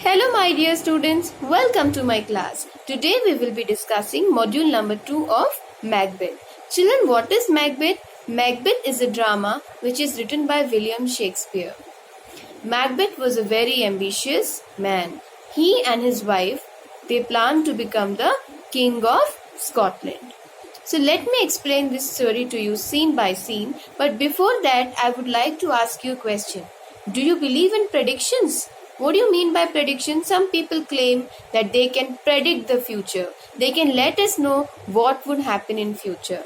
Hello my dear students, welcome to my class. Today we will be discussing module number 2 of Macbeth. Children, what is Macbeth? Macbeth is a drama which is written by William Shakespeare. Macbeth was a very ambitious man. He and his wife, they planned to become the king of Scotland. So let me explain this story to you scene by scene, but before that I would like to ask you a question. Do you believe in predictions? What do you mean by prediction? Some people claim that they can predict the future. They can let us know what would happen in future.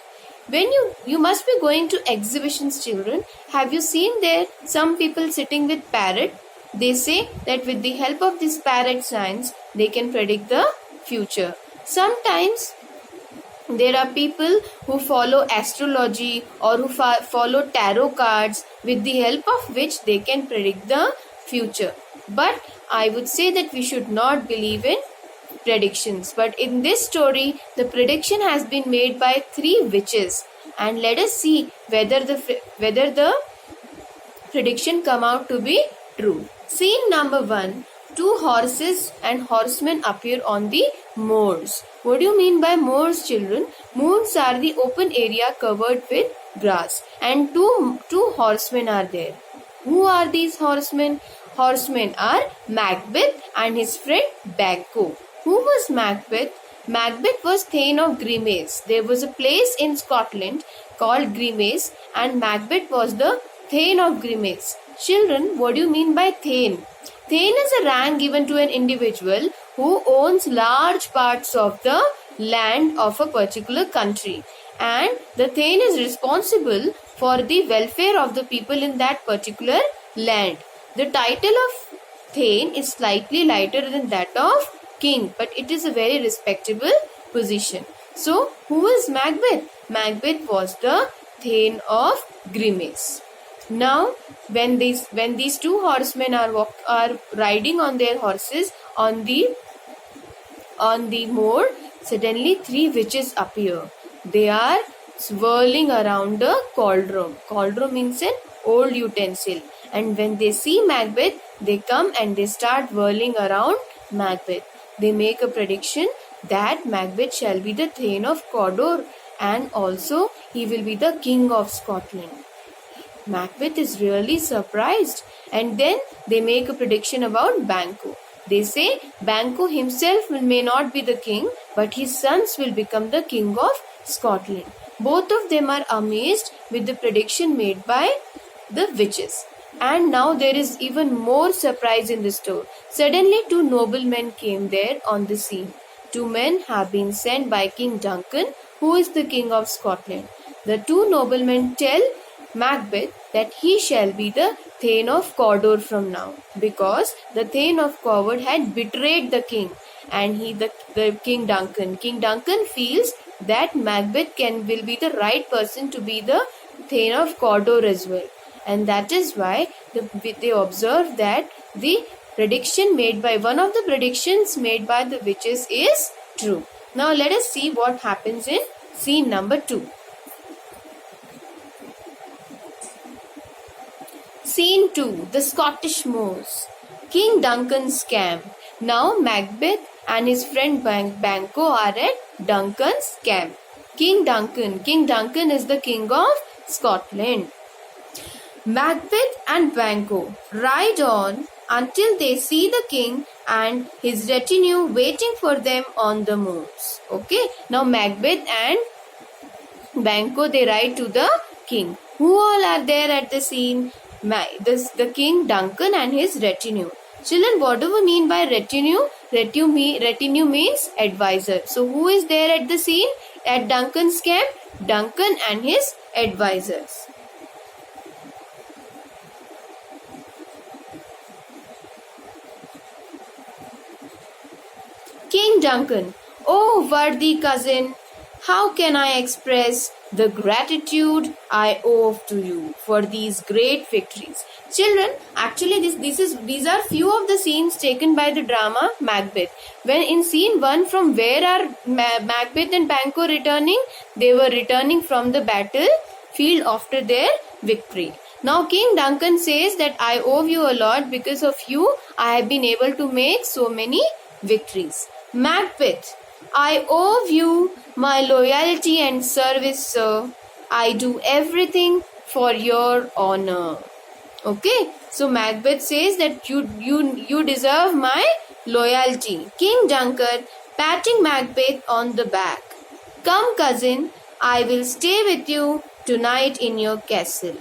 When you must be going to exhibitions, children. Have you seen there some people sitting with parrot? They say that with the help of this parrot science, they can predict the future. Sometimes there are people who follow astrology or who follow tarot cards, with the help of which they can predict the future. But I would say that we should not believe in predictions. But in this story, the prediction has been made by 3 witches, and let us see whether the prediction come out to be true. Scene number 1. 2 horses and horsemen appear on the moors. What do you mean by moors, children? Moors are the open area covered with grass, and two horsemen are there. Who are these horsemen? Horsemen are Macbeth and his friend Banquo. Who was Macbeth? Macbeth was Thane of Grimace. There was a place in Scotland called Grimace, and Macbeth was the Thane of Grimace. Children, what do you mean by Thane? Thane is a rank given to an individual who owns large parts of the land of a particular country, and the Thane is responsible for the welfare of the people in that particular land. The title of Thane is slightly lighter than that of king, but it is a very respectable position. So, who is Macbeth? Macbeth was the Thane of Grimace. Now, when these 2 horsemen are riding on their horses on the moor, suddenly 3 witches appear. They are swirling around a cauldron. Cauldron means an old utensil. And when they see Macbeth, they come and they start whirling around Macbeth. They make a prediction that Macbeth shall be the Thane of Cawdor, and also he will be the king of Scotland. Macbeth is really surprised, and then they make a prediction about Banquo. They say Banquo himself may not be the king, but his sons will become the king of Scotland. Both of them are amazed with the prediction made by the witches. And now there is even more surprise in the story. Suddenly 2 noblemen came there on the scene. 2 men have been sent by King Duncan, who is the king of Scotland. The 2 noblemen tell Macbeth that he shall be the Thane of Cawdor from now, because the Thane of Cawdor had betrayed the king, and the King Duncan feels that Macbeth will be the right person to be the Thane of Cawdor as well. And that is why they observe that the prediction made by one of the predictions made by the witches is true. Now let us see what happens in scene number 2. Scene 2. The Scottish Moors. King Duncan's camp. Now Macbeth and his friend Banquo are at Duncan's camp. King Duncan is the king of Scotland. Macbeth and Banquo ride on until they see the king and his retinue waiting for them on the moors. Okay, now Macbeth and Banquo, they ride to the king. Who all are there at the scene? The King Duncan and his retinue. Children, what do we mean by retinue? Retinue means advisor. So who is there at the scene at Duncan's camp? Duncan and his advisors. King Duncan. Oh, worthy cousin, how can I express the gratitude I owe to you for these great victories? Children, actually these are few of the scenes taken by the drama Macbeth. When in scene 1, from where are Macbeth and Banquo returning? They were returning from the battlefield after their victory. Now King Duncan says that I owe you a lot. Because of you, I have been able to make so many victories. Macbeth, I owe you my loyalty and service, sir. I do everything for your honor. Okay, so Macbeth says that you deserve my loyalty. King Duncan patting Macbeth on the back. Come, cousin, I will stay with you tonight in your castle.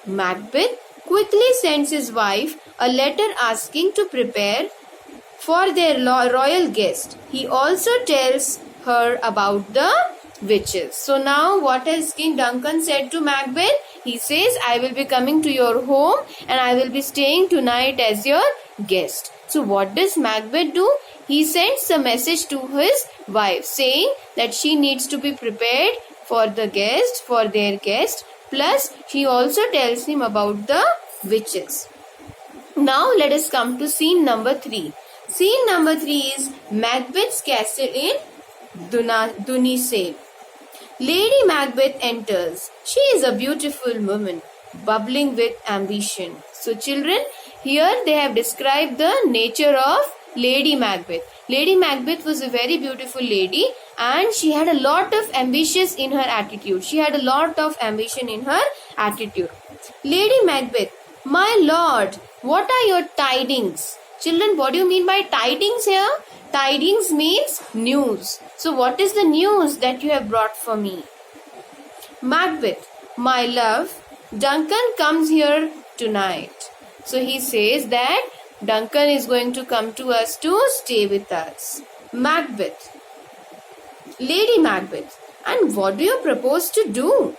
Macbeth quickly sends his wife a letter asking to prepare for their royal guest. He also tells her about the witches. So now what has King Duncan said to Macbeth? He says, I will be coming to your home and I will be staying tonight as your guest. So what does Macbeth do? He sends a message to his wife saying that she needs to be prepared for their guest. Plus, she also tells him about the witches. Now let us come to scene number 3. Scene number 3 is Macbeth's castle in Dunisane. Lady Macbeth enters. She is a beautiful woman, bubbling with ambition. So children, here they have described the nature of Lady Macbeth. Lady Macbeth was a very beautiful lady and she had a lot of ambition in her attitude. Lady Macbeth, my lord, what are your tidings? Children, what do you mean by tidings here? Tidings means news. So what is the news that you have brought for me? Macbeth, my love, Duncan comes here tonight. So he says that Duncan is going to come to us to stay with us. Macbeth, Lady Macbeth, and what do you propose to do?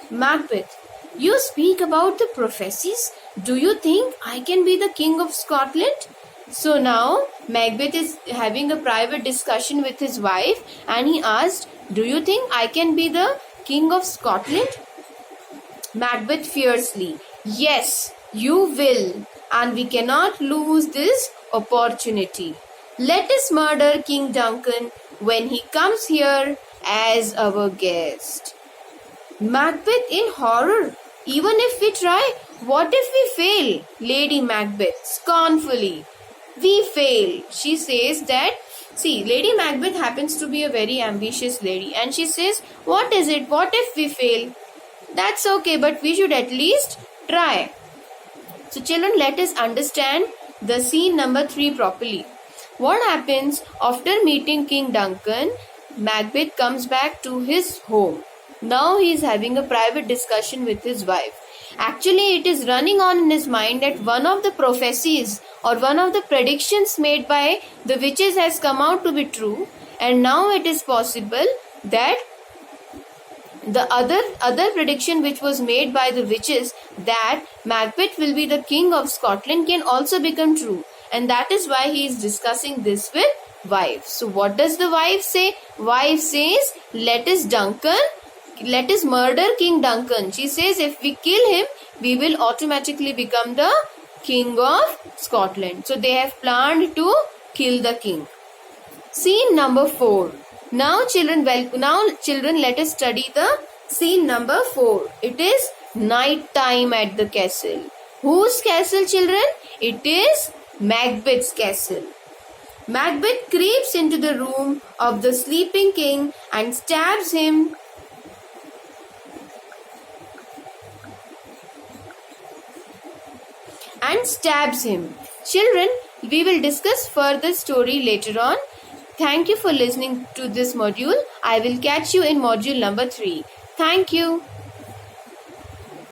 Macbeth, you speak about the prophecies. Do you think I can be the King of Scotland? So now Macbeth is having a private discussion with his wife and he asked, do you think I can be the King of Scotland? Macbeth fiercely, yes, you will, and we cannot lose this opportunity. Let us murder King Duncan when he comes here as our guest. Macbeth in horror, even if we try, what if we fail? Lady Macbeth scornfully, we fail. She says that, see, Lady Macbeth happens to be a very ambitious lady and she says, what is it? What if we fail? That's okay, but we should at least try. So children, let us understand the scene number 3 properly. What happens after meeting King Duncan? Macbeth comes back to his home. Now he is having a private discussion with his wife. Actually, it is running on in his mind that one of the prophecies or one of the predictions made by the witches has come out to be true, and now it is possible that the other prediction which was made by the witches, that Macbeth will be the King of Scotland, can also become true, and that is why he is discussing this with wife. So what does the wife say? Wife says, let us murder King Duncan. She says, if we kill him, we will automatically become the King of Scotland. So they have planned to kill the king. Scene number 4. Now children, let us study the scene number 4. It is night time at the castle. Whose castle, children? It is Macbeth's castle. Macbeth creeps into the room of the sleeping king and stabs him Children, we will discuss further story later on. Thank you for listening to this module. I will catch you in module number 3. Thank you.